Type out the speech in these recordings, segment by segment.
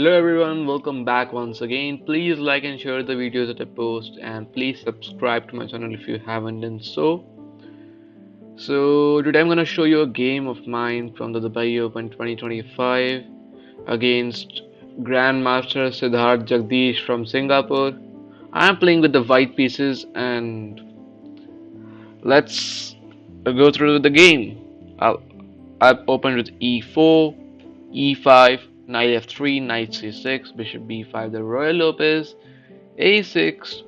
Hello everyone, welcome back once again. Please like and share the videos that I post and please subscribe to my channel if you haven't done so. So today I'm gonna show you a game of mine from the Dubai Open 2025 against Grandmaster Siddharth Jagadeesh from Singapore. I'm playing with the white pieces and let's go through the game. I've opened with e4, e5, knight f3, knight c6, bishop b5, the royal Lopez, a6,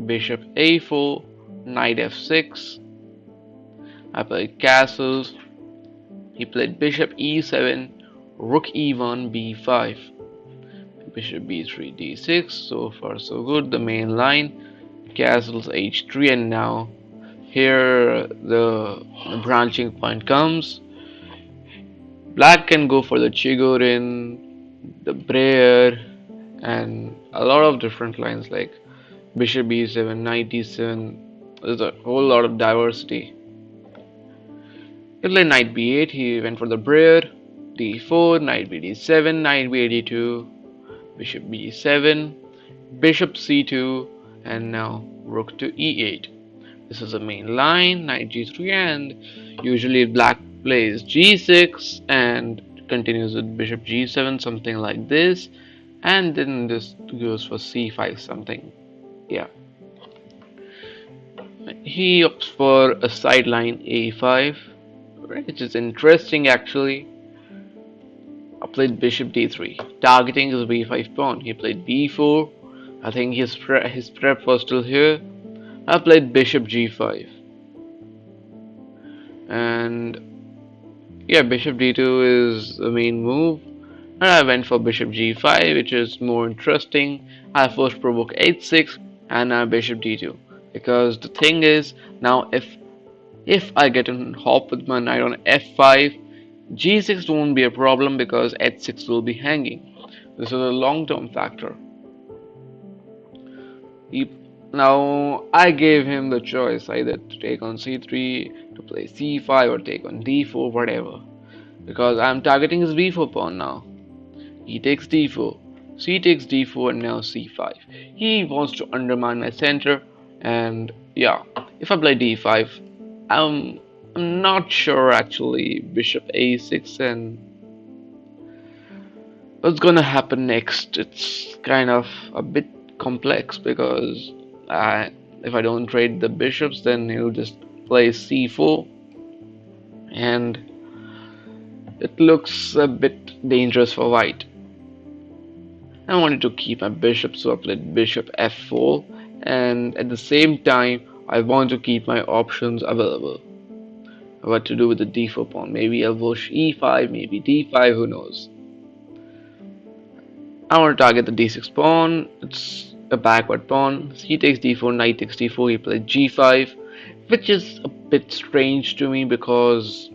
bishop a4, knight f6. I played castles. He played bishop e7, rook e1, b5, bishop b3, d6. So far so good. The main line, castles h3, and now here the branching point comes. Black can go for the Chigorin, the Breyer, and a lot of different lines like bishop b7, knight d7. There's a whole lot of diversity. He played knight b8, he went for the Breyer, d4, knight bd7, knight b82, bishop b7, bishop c2, and now rook to e8. This is the main line, knight g3, and usually black plays g6 and continues with bishop g7, something like this, and then this goes for c5 something. Yeah, he opts for a sideline a5, which is interesting actually. I played bishop d3, targeting his b5 pawn. He played b4. I think his prep was still here. I played bishop g5, and yeah, bishop d2 is the main move. And I went for bishop g5, which is more interesting. I first provoke h6 and now bishop d2, because the thing is now if I get a hop with my knight on f5, g6 won't be a problem because h6 will be hanging. This is a long-term factor. He, Now I gave him the choice either to take on c3, to play c5, or take on d4, whatever, because I'm targeting his b4 pawn now. He takes d4, c takes d4, and now c5. He wants to undermine my center, and yeah, if I play d5, I'm not sure actually. Bishop a6, and what's gonna happen next? It's kind of a bit complex because if I don't trade the bishops, then he'll just play c4, and it looks a bit dangerous for white. I wanted to keep my bishop, so I played bishop f4, and at the same time I want to keep my options available. What to do with the d4 pawn? Maybe I'll push e5, maybe d5, who knows. I want to target the d6 pawn. It's a backward pawn. He takes d4, knight takes d4, he plays g5, which is a bit strange to me because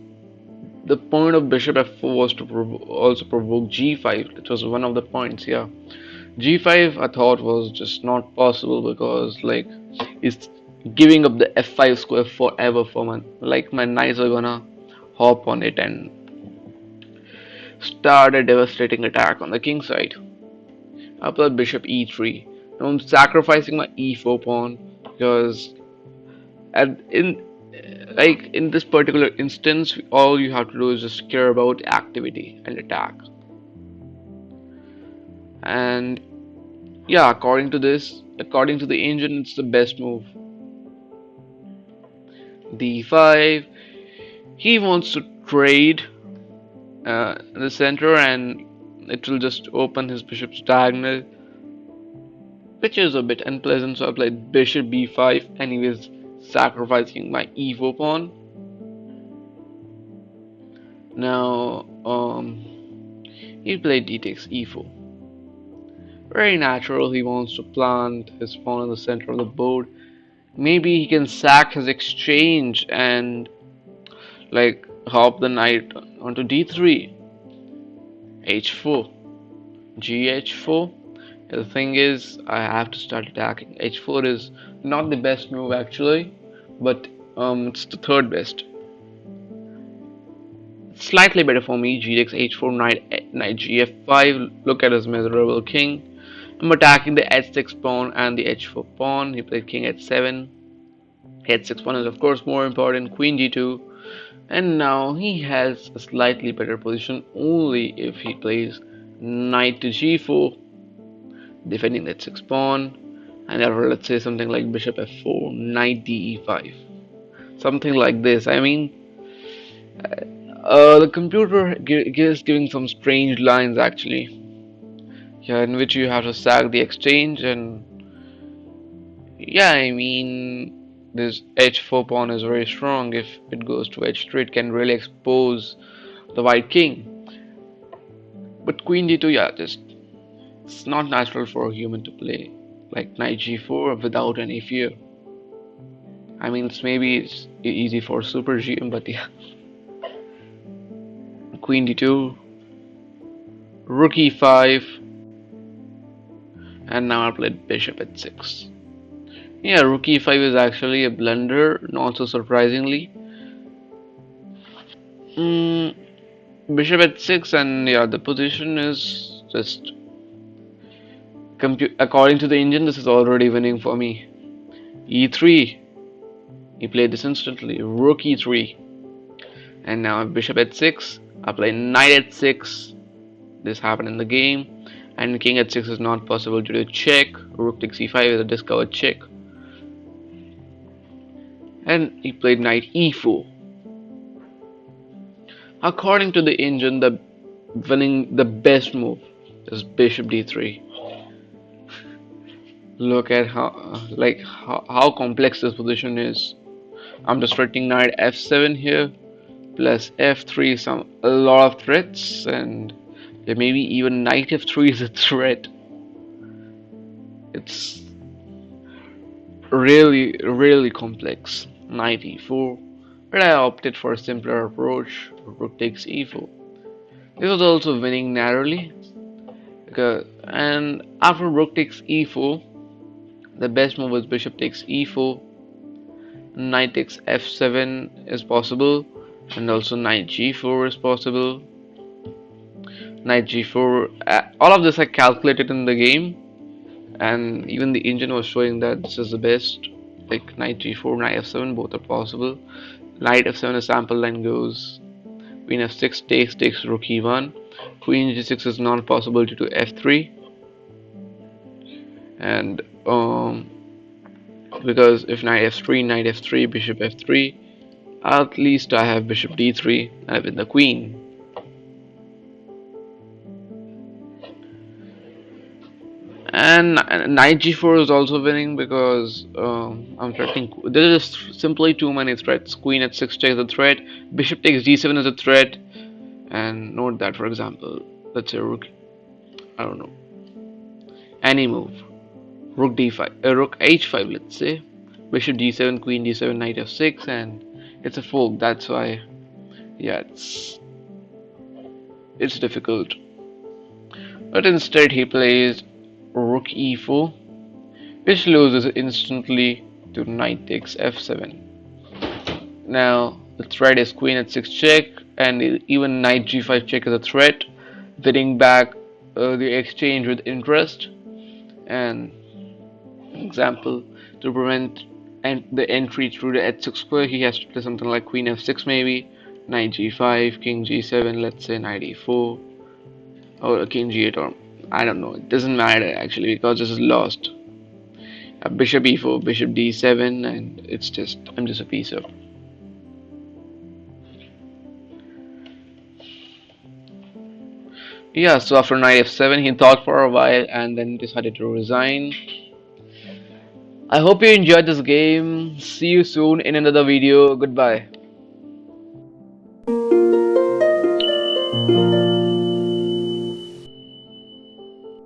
the point of bishop f4 was to also provoke g5. It was one of the points, yeah. g5 I thought was just not possible because like it's giving up the f5 square forever for my knights are gonna hop on it and start a devastating attack on the king side. I play bishop e3. Now I'm sacrificing my e4 pawn because in this particular instance all you have to do is just care about activity and attack. And yeah, according to the engine, it's the best move. d5. He wants to trade in the center, and it will just open his bishop's diagonal, which is a bit unpleasant. So I played bishop b5, and he was sacrificing my e4 pawn. Now he played d takes e4. Very natural. He wants to plant his pawn in the center of the board. Maybe he can sack his exchange and like hop the knight onto d3, h4, gh4. The thing is, I have to start attacking. h4 is not the best move actually, but it's the third best. slightly better for me. G takes h4, knight gf5. Look at his miserable king. I'm attacking the h6 pawn and the h4 pawn. He played king h7. H6 pawn is of course more important. Queen g2. And now he has a slightly better position only if he plays knight to g4, defending that 6 pawn. And or let's say something like bishop f4, knight de5. Something like this. I mean, the computer is giving some strange lines actually. Yeah, in which you have to sack the exchange, and yeah, I mean, this h4 pawn is very strong. If it goes to h3, it can really expose the white king. But queen d2, yeah, just it's not natural for a human to play like knight g4 without any fear. I mean, it's easy for super GM, but yeah, queen d2, rook e5, and now I played bishop h6. Yeah, rook e5 is actually a blunder, not so surprisingly. Mm, Bishop h6, and yeah, the position is just according to the engine, this is already winning for me. e3, he played this instantly. Rook e3, and now bishop h6. I play knight h6. This happened in the game, and king h6 is not possible due to check. Rook takes e5 is a discovered check, and he played knight e4. According to the engine, the best move is bishop d3. Look at how complex this position is. I'm just writing knight f7 here, plus f3, a lot of threats, and yeah, maybe even knight f3 is a threat. It's really complex. Knight e4, but I opted for a simpler approach. Rook takes e4. This was also winning narrowly, and after rook takes e4, the best move is bishop takes e4. Knight takes f7 is possible, and also knight g4 is possible. Knight g4, all of this I calculated in the game, and even the engine was showing that this is the best. Like knight g4, knight f7, both are possible. Knight f7, a sample line goes queen f6 takes rook e1. Queen g6 is not possible due to f3, and because if knight f3, bishop f3, at least I have bishop d3. I win the queen. And knight g4 is also winning because I'm threatening. There is simply too many threats. Queen h6 takes a threat. Bishop takes d7 is a threat. And note that, for example, let's say rook, I don't know, any move, rook d5, rook h5, let's say, bishop d7, queen d7, knight f6, and it's a fold. That's why, yeah, it's difficult. But instead, he plays rook e4, which loses instantly to knight takes f7. Now the threat is queen h6 check, and even knight g5 check is a threat, winning back the exchange with interest. And example, to prevent the entry through the h6 square, he has to play something like queen f6 maybe, knight g5, king g7, let's say knight e4, or king g8, or I don't know. It doesn't matter actually because this is lost. Bishop e4, bishop d7, and I'm just a piece of. Yeah, so after knight f7, he thought for a while and then decided to resign. I hope you enjoyed this game. See you soon in another video. Goodbye.